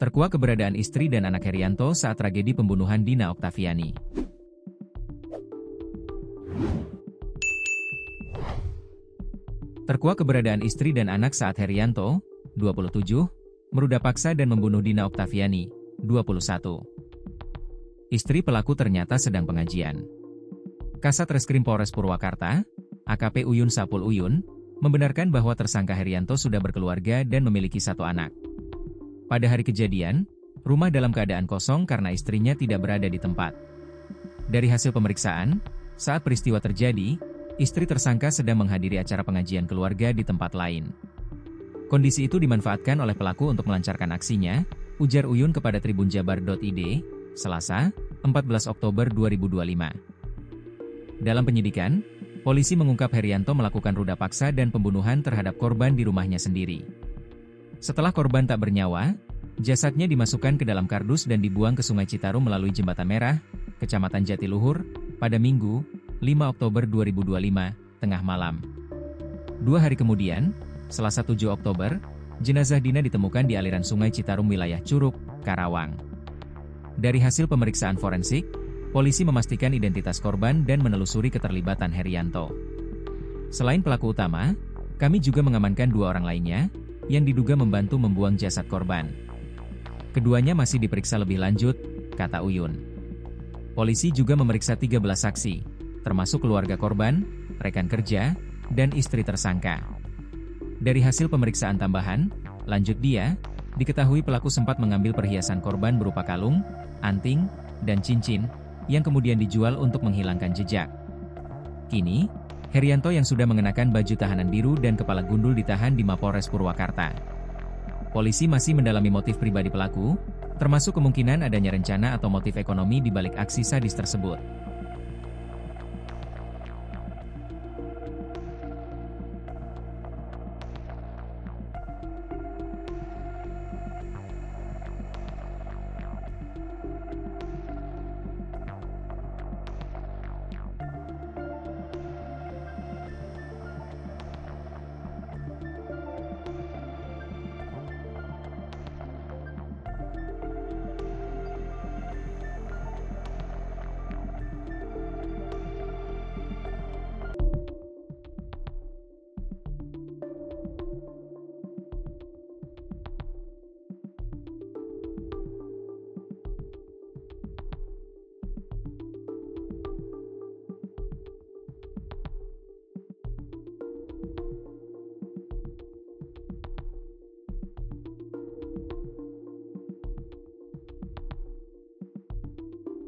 Terkuak keberadaan istri dan anak Herianto saat tragedi pembunuhan Dina Oktaviani. Terkuak keberadaan istri dan anak saat Herianto, 27, meruda paksa dan membunuh Dina Oktaviani, 21. Istri pelaku ternyata sedang pengajian. Kasat Reskrim Polres Purwakarta, AKP Uyun Sapul Uyun, membenarkan bahwa tersangka Herianto sudah berkeluarga dan memiliki satu anak. Pada hari kejadian, rumah dalam keadaan kosong karena istrinya tidak berada di tempat. Dari hasil pemeriksaan, saat peristiwa terjadi, istri tersangka sedang menghadiri acara pengajian keluarga di tempat lain. Kondisi itu dimanfaatkan oleh pelaku untuk melancarkan aksinya, ujar Uyun kepada tribunjabar.id, Selasa, 14 Oktober 2025. Dalam penyidikan, polisi mengungkap Herianto melakukan ruda paksa dan pembunuhan terhadap korban di rumahnya sendiri. Setelah korban tak bernyawa, jasadnya dimasukkan ke dalam kardus dan dibuang ke Sungai Citarum melalui Jembatan Merah, Kecamatan Jatiluhur, pada Minggu, 5 Oktober 2025, tengah malam. 2 hari kemudian, Selasa 7 Oktober, jenazah Dina ditemukan di aliran Sungai Citarum wilayah Curug, Karawang. Dari hasil pemeriksaan forensik, polisi memastikan identitas korban dan menelusuri keterlibatan Herianto. Selain pelaku utama, kami juga mengamankan 2 orang lainnya, yang diduga membantu membuang jasad korban. Keduanya masih diperiksa lebih lanjut, kata Uyun. Polisi juga memeriksa 13 saksi, termasuk keluarga korban, rekan kerja, dan istri tersangka. Dari hasil pemeriksaan tambahan, lanjut dia, diketahui pelaku sempat mengambil perhiasan korban berupa kalung, anting, dan cincin, yang kemudian dijual untuk menghilangkan jejak. Kini, Herianto yang sudah mengenakan baju tahanan biru dan kepala gundul ditahan di Mapolres Purwakarta. Polisi masih mendalami motif pribadi pelaku, termasuk kemungkinan adanya rencana atau motif ekonomi di balik aksi sadis tersebut.